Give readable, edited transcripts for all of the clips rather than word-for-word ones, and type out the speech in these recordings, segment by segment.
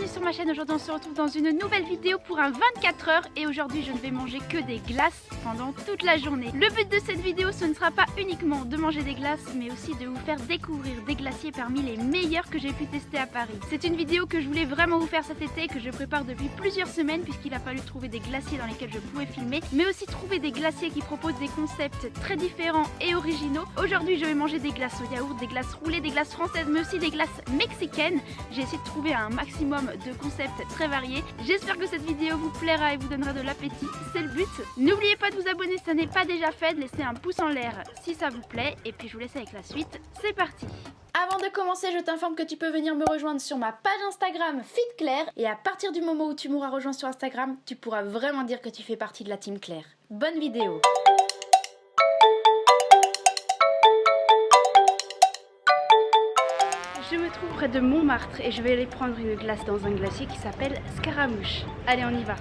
bienvenue sur ma chaîne. Aujourd'hui on se retrouve dans une nouvelle vidéo pour un 24 heures et aujourd'hui je ne vais manger que des glaces pendant toute la journée. Le but de cette vidéo ce ne sera pas uniquement de manger des glaces mais aussi de vous faire découvrir des glaciers parmi les meilleurs que j'ai pu tester à Paris. C'est une vidéo que je voulais vraiment vous faire cet été, que je prépare depuis plusieurs semaines puisqu'il a fallu trouver des glaciers dans lesquels je pouvais filmer, mais aussi trouver des glaciers qui proposent des concepts très différents et originaux. Aujourd'hui je vais manger des glaces au yaourt, des glaces roulées, des glaces françaises mais aussi des glaces mexicaines. J'ai essayé de trouver un maximum de concepts très variés. J'espère que cette vidéo vous plaira et vous donnera de l'appétit, c'est le but. N'oubliez pas de vous abonner si ça n'est pas déjà fait, de laisser un pouce en l'air si ça vous plaît et puis je vous laisse avec la suite, c'est parti. Avant de commencer, je t'informe que tu peux venir me rejoindre sur ma page Instagram FitClaire et à partir du moment où tu m'auras rejoint sur Instagram, tu pourras vraiment dire que tu fais partie de la team Claire. Bonne vidéo. Je me trouve près de Montmartre et je vais aller prendre une glace dans un glacier qui s'appelle Scaramouche. Allez, on y va.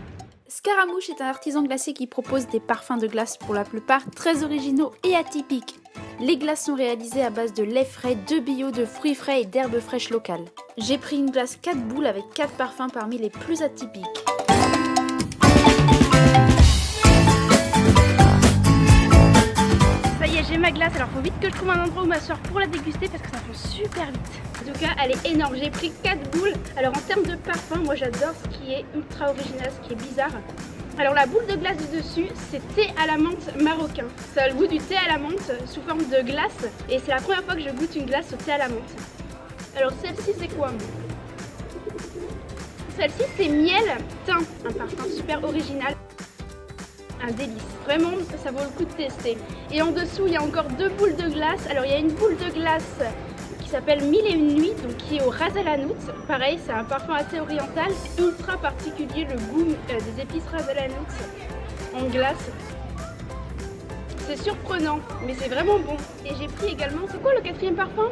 Scaramouche est un artisan glacier qui propose des parfums de glace pour la plupart très originaux et atypiques. Les glaces sont réalisées à base de lait frais, de bio, de fruits frais et d'herbes fraîches locales. J'ai pris une glace 4 boules avec 4 parfums parmi les plus atypiques. Ça y est, j'ai ma glace, alors faut vite que je trouve un endroit où m'asseoir pour la déguster parce que ça fond super vite. En tout cas, elle est énorme, j'ai pris 4 boules. Alors en termes de parfum, moi j'adore ce qui est ultra original, ce qui est bizarre. Alors la boule de glace du dessus, c'est thé à la menthe marocain. Ça a le goût du thé à la menthe sous forme de glace et c'est la première fois que je goûte une glace au thé à la menthe. Alors celle-ci c'est quoi? Celle-ci c'est miel thym, un parfum super original. Un délice, vraiment ça vaut le coup de tester. Et en dessous il y a encore 2 boules de glace. Alors il y a une boule de glace qui s'appelle 1001 nuits, donc qui est au ras el hanout. Pareil, c'est un parfum assez oriental, ultra particulier, le goût des épices ras el hanout en glace. C'est surprenant, mais c'est vraiment bon. Et j'ai pris également, c'est quoi le 4e parfum?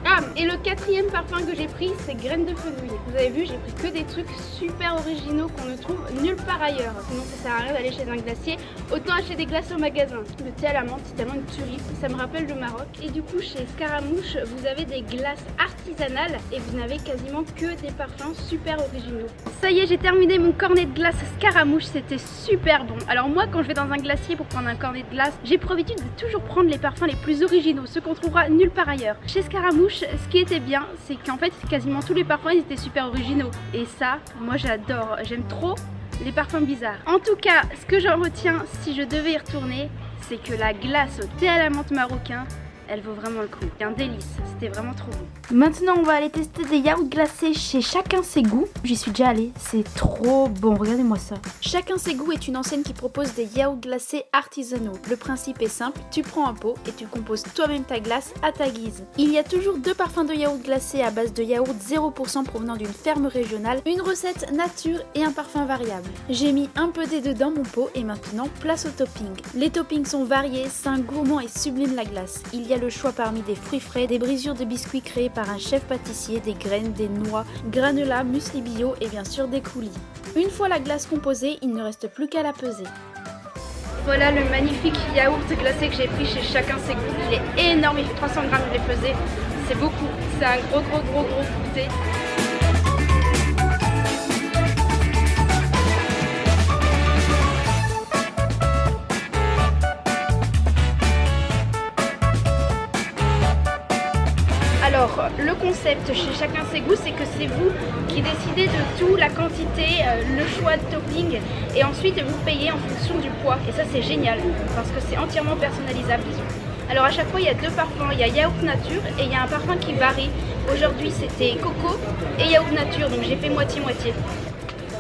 Ah, et le 4e parfum que j'ai pris, c'est graines de fenouil. Vous avez vu, j'ai pris que des trucs super originaux qu'on ne trouve nulle part ailleurs. Sinon, ça sert à rien d'aller chez un glacier. Autant acheter des glaces au magasin. Le thé à la menthe, c'est tellement une tuerie. Ça me rappelle le Maroc. Et du coup, chez Scaramouche, vous avez des glaces artisanales et vous n'avez quasiment que des parfums super originaux. Ça y est, j'ai terminé mon cornet de glace Scaramouche. C'était super bon. Alors moi, quand je vais dans un glacier pour prendre un cornet de glace, j'ai pour habitude de toujours prendre les parfums les plus originaux, ceux qu'on trouvera nulle part ailleurs. Chez Scaramouche, ce qui était bien, c'est qu'en fait quasiment tous les parfums ils étaient super originaux. Et ça, moi j'adore, j'aime trop les parfums bizarres. En tout cas, ce que j'en retiens si je devais y retourner, c'est que la glace au thé à la menthe marocain, elle vaut vraiment le coup. C'est un délice, c'était vraiment trop bon. Maintenant on va aller tester des yaourts glacés chez Chacun ses goûts. J'y suis déjà allée, c'est trop bon, regardez-moi ça. Chacun ses goûts est une enseigne qui propose des yaourts glacés artisanaux. Le principe est simple, tu prends un pot et tu composes toi-même ta glace à ta guise. Il y a toujours 2 parfums de yaourt glacés à base de yaourt 0% provenant d'une ferme régionale, une recette nature et un parfum variable. J'ai mis un peu des deux dans mon pot et maintenant place au topping. Les toppings sont variés, sains, gourmands et subliment la glace. Il y a le choix parmi des fruits frais, des brisures de biscuits créés par un chef pâtissier, des graines, des noix, granola, muesli bio et bien sûr des coulis. Une fois la glace composée, il ne reste plus qu'à la peser. Voilà le magnifique yaourt glacé que j'ai pris chez Chacun ses goûts. Il est énorme, il fait 300 grammes, je l'ai pesé. C'est beaucoup, c'est un gros goûter. Alors, le concept chez Chacun ses goûts, c'est que c'est vous qui décidez de tout, la quantité, le choix de topping et ensuite vous payez en fonction du poids. Et ça c'est génial parce que c'est entièrement personnalisable. Alors à chaque fois il y a 2 parfums, il y a yaourt nature et il y a un parfum qui varie. Aujourd'hui c'était coco et yaourt nature, donc j'ai fait moitié-moitié.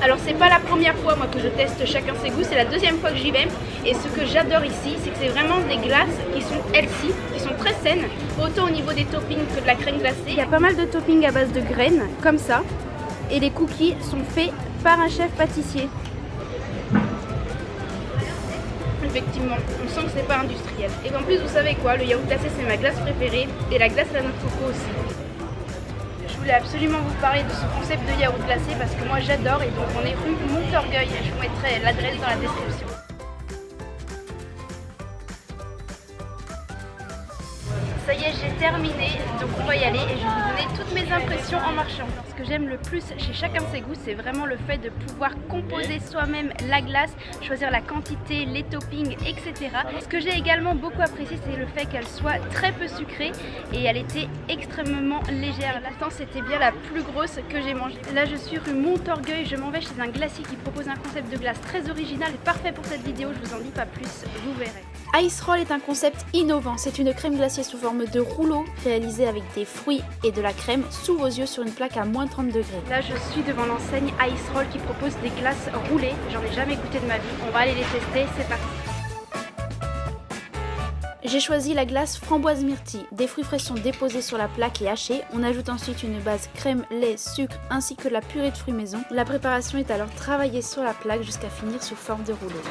Alors c'est pas la première fois moi que je teste Chacun ses goûts, c'est la 2e fois que j'y vais. Et ce que j'adore ici, c'est que c'est vraiment des glaces qui sont healthy, qui sont très saines, autant au niveau des toppings que de la crème glacée. Il y a pas mal de toppings à base de graines, comme ça. Et les cookies sont faits par un chef pâtissier. Effectivement, on sent que c'est pas industriel. Et en plus, vous savez quoi, le yaourt glacé c'est ma glace préférée et la glace à la noix de coco aussi. Je voulais absolument vous parler de ce concept de yaourt glacé parce que moi j'adore et donc on est rue Montorgueil. Je vous mettrai l'adresse dans la description. Ça y est, j'ai terminé, donc on va y aller et je vais vous donner toutes mes impressions en marchant. Ce que j'aime le plus chez chacun de ces goûts, c'est vraiment le fait de pouvoir composer soi-même la glace, choisir la quantité, les toppings, etc. Ce que j'ai également beaucoup apprécié, c'est le fait qu'elle soit très peu sucrée et elle était extrêmement légère. L'instant, c'était bien la plus grosse que j'ai mangée. Là, je suis rue Montorgueil, je m'en vais chez un glacier qui propose un concept de glace très original et parfait pour cette vidéo, je vous en dis pas plus, vous verrez. Ice Roll est un concept innovant, c'est une crème glacée sous forme de rouleau réalisée avec des fruits et de la crème sous vos yeux sur une plaque à moins 30 degrés. Là je suis devant l'enseigne Ice Roll qui propose des glaces roulées, j'en ai jamais goûté de ma vie, on va aller les tester, c'est parti. J'ai choisi la glace framboise myrtille. Des fruits frais sont déposés sur la plaque et hachés. On ajoute ensuite une base crème, lait, sucre ainsi que la purée de fruits maison. La préparation est alors travaillée sur la plaque jusqu'à finir sous forme de rouleau.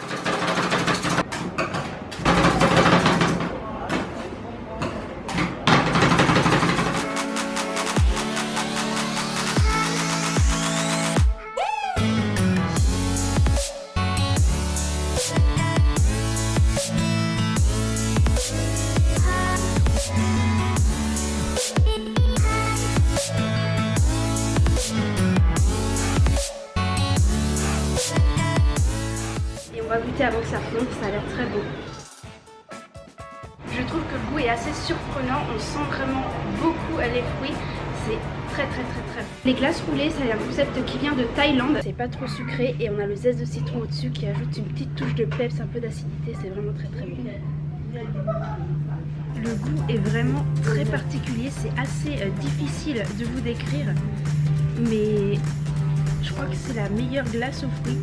On va goûter avant que ça fonde, ça a l'air très beau. Je trouve que le goût est assez surprenant, on sent vraiment beaucoup les fruits, c'est très bon. Les glaces roulées, c'est un concept qui vient de Thaïlande, c'est pas trop sucré et on a le zeste de citron au-dessus qui ajoute une petite touche de peps, un peu d'acidité, c'est vraiment très bon. Le goût est vraiment très particulier, c'est assez difficile de vous décrire, mais je crois que c'est la meilleure glace aux fruits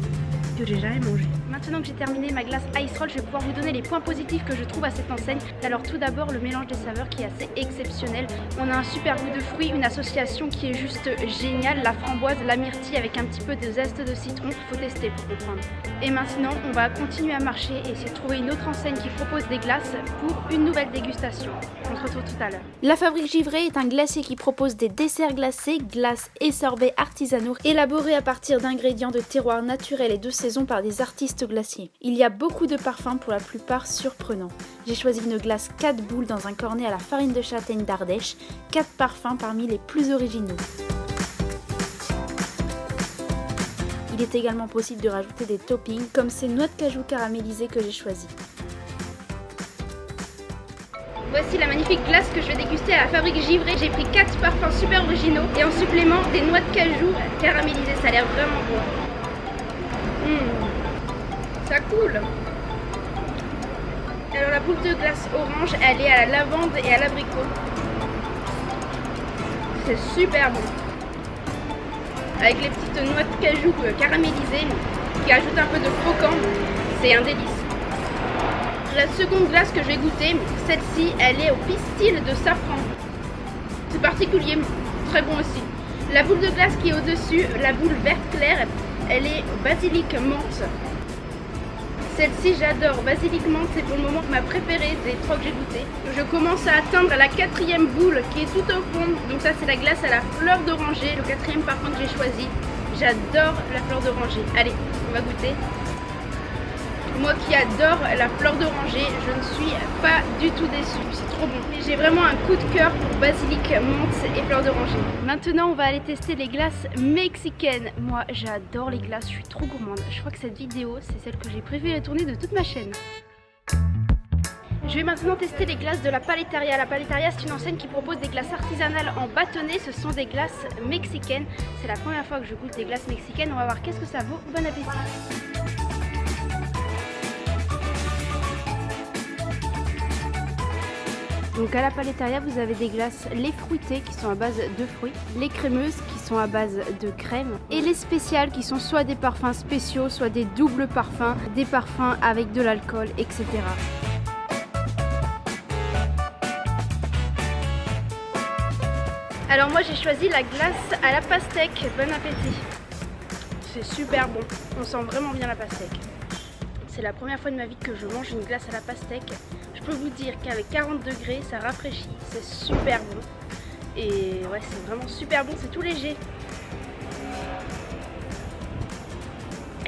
que j'ai jamais mangé. Maintenant que j'ai terminé ma glace Ice Roll, je vais pouvoir vous donner les points positifs que je trouve à cette enseigne. Alors tout d'abord, le mélange des saveurs qui est assez exceptionnel. On a un super goût de fruits, une association qui est juste géniale. La framboise, la myrtille avec un petit peu de zeste de citron. Faut tester pour comprendre. Et maintenant, on va continuer à marcher et essayer de trouver une autre enseigne qui propose des glaces pour une nouvelle dégustation. On se retrouve tout à l'heure. La Fabrique Givrée est un glacier qui propose des desserts glacés, glaces et sorbets artisanaux élaborés à partir d'ingrédients de terroirs naturels et de saison par des artistes glaciers. Il y a beaucoup de parfums, pour la plupart surprenants. J'ai choisi une glace 4 boules dans un cornet à la farine de châtaigne d'Ardèche, 4 parfums parmi les plus originaux. Il est également possible de rajouter des toppings comme ces noix de cajou caramélisées que j'ai choisies. Voici la magnifique glace que je vais déguster à la Fabrique Givrée. J'ai pris 4 parfums super originaux et en supplément des noix de cajou caramélisées, ça a l'air vraiment bon. Ça coule. Alors la boule de glace orange, elle est à la lavande et à l'abricot. C'est super bon. Avec les petites noix de cajou caramélisées qui ajoutent un peu de croquant, c'est un délice. La seconde glace que je vais goûter, celle-ci, elle est au pistil de safran. C'est particulier, très bon aussi. La boule de glace qui est au-dessus, la boule verte claire, elle est basilic menthe. Celle-ci j'adore, basilic menthe, c'est pour le moment ma préférée des 3 que j'ai goûté. Je commence à atteindre la 4e boule qui est tout au fond, donc ça c'est la glace à la fleur d'oranger, le 4e parfum que j'ai choisi. J'adore la fleur d'oranger. Allez, on va goûter. Moi qui adore la fleur d'oranger, je ne suis pas du tout déçue, c'est trop bon. J'ai vraiment un coup de cœur pour basilic, menthe et fleur d'oranger. Maintenant on va aller tester les glaces mexicaines. Moi j'adore les glaces, je suis trop gourmande. Je crois que cette vidéo c'est celle que j'ai préféré tourner de toute ma chaîne. Je vais maintenant tester les glaces de la Paleteria. La Paleteria c'est une enseigne qui propose des glaces artisanales en bâtonnet. Ce sont des glaces mexicaines. C'est la première fois que je goûte des glaces mexicaines. On va voir qu'est-ce que ça vaut. Bon appétit. Donc à la Paleteria, vous avez des glaces, les fruitées qui sont à base de fruits, les crémeuses qui sont à base de crème et les spéciales qui sont soit des parfums spéciaux, soit des doubles parfums, des parfums avec de l'alcool, etc. Alors moi j'ai choisi la glace à la pastèque. Bon appétit. C'est super bon, on sent vraiment bien la pastèque. C'est la première fois de ma vie que je mange une glace à la pastèque. Je peux vous dire qu'avec 40 degrés, ça rafraîchit. C'est super bon. Et ouais, c'est vraiment super bon, c'est tout léger.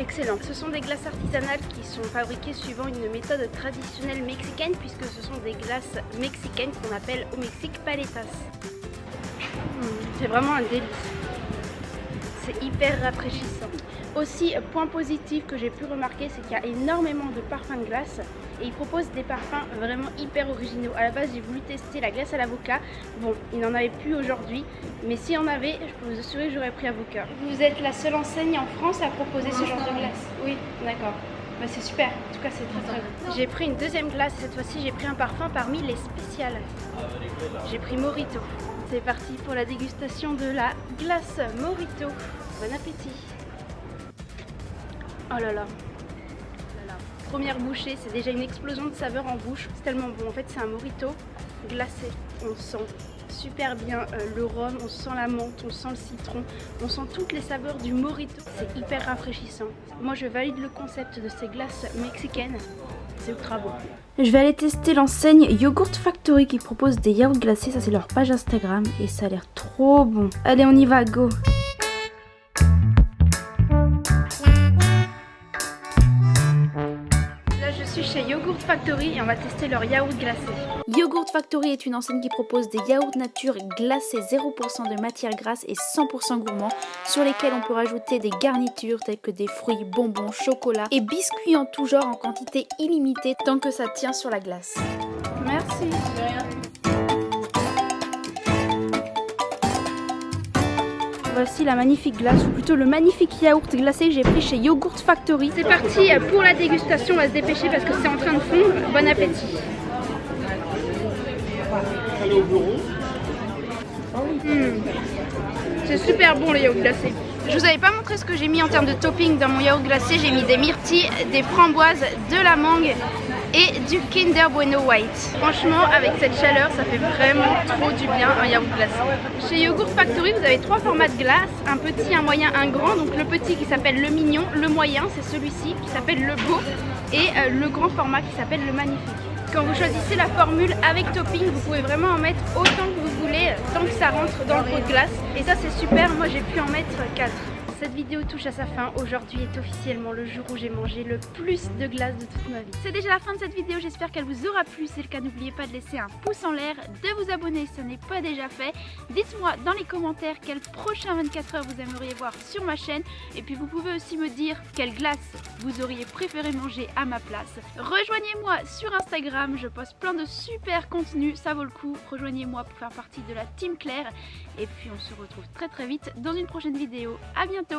Excellent. Ce sont des glaces artisanales qui sont fabriquées suivant une méthode traditionnelle mexicaine puisque ce sont des glaces mexicaines qu'on appelle au Mexique paletas. C'est vraiment un délice. C'est hyper rafraîchissant. Aussi, point positif que j'ai pu remarquer, c'est qu'il y a énormément de parfums de glace et ils proposent des parfums vraiment hyper originaux. À la base, j'ai voulu tester la glace à l'avocat. Bon, il n'en avait plus aujourd'hui, mais s'il y en avait, je peux vous assurer que j'aurais pris avocat. Vous êtes la seule enseigne en France à proposer ce genre de glace? Oui, d'accord. Bah, c'est super, en tout cas c'est très bien. J'ai pris une deuxième glace, cette fois-ci j'ai pris un parfum parmi les spéciales. J'ai pris Morito. C'est parti pour la dégustation de la glace Morito. Bon appétit. Oh là là. Première bouchée, c'est déjà une explosion de saveurs en bouche. C'est tellement bon. En fait, c'est un Morito glacé. On sent super bien le rhum, on sent la menthe, on sent le citron, on sent toutes les saveurs du Morito. C'est hyper rafraîchissant. Moi, je valide le concept de ces glaces mexicaines. C'est ultra bon. Je vais aller tester l'enseigne Yogurt Factory qui propose des yaourts glacés. Ça, c'est leur page Instagram et ça a l'air trop bon. Allez, on y va, go! Je suis chez Yogurt Factory et on va tester leur yaourt glacé. Yogurt Factory est une enseigne qui propose des yaourts nature glacés 0% de matière grasse et 100% gourmand sur lesquels on peut rajouter des garnitures telles que des fruits, bonbons, chocolat et biscuits en tout genre en quantité illimitée tant que ça tient sur la glace. Merci. De rien. Voici la magnifique glace, ou plutôt le magnifique yaourt glacé que j'ai pris chez Yogurt Factory. C'est parti pour la dégustation, on va se dépêcher parce que c'est en train de fondre. Bon appétit. C'est super bon le yaourt glacé. Je vous avais pas montré ce que j'ai mis en termes de topping dans mon yaourt glacé. J'ai mis des myrtilles, des framboises, de la mangue et du Kinder Bueno White. Franchement, avec cette chaleur, ça fait vraiment trop du bien un yaourt glacé. Chez Yogurt Factory, vous avez 3 formats de glace, un petit, un moyen, un grand. Donc le petit qui s'appelle le mignon, le moyen c'est celui-ci qui s'appelle le beau et le grand format qui s'appelle le magnifique. Quand vous choisissez la formule avec topping, vous pouvez vraiment en mettre autant que vous voulez, tant que ça rentre dans le pot de glace. Et ça c'est super, moi j'ai pu en mettre 4. Cette vidéo touche à sa fin. Aujourd'hui est officiellement le jour où j'ai mangé le plus de glace de toute ma vie. C'est déjà la fin de cette vidéo, j'espère qu'elle vous aura plu. Si c'est le cas, n'oubliez pas de laisser un pouce en l'air, de vous abonner si ce n'est pas déjà fait. Dites-moi dans les commentaires quel prochain 24 heures vous aimeriez voir sur ma chaîne. Et puis vous pouvez aussi me dire quelle glace vous auriez préféré manger à ma place. Rejoignez-moi sur Instagram, je poste plein de super contenus, ça vaut le coup. Rejoignez-moi pour faire partie de la Team Claire. Et puis on se retrouve très vite dans une prochaine vidéo. À bientôt!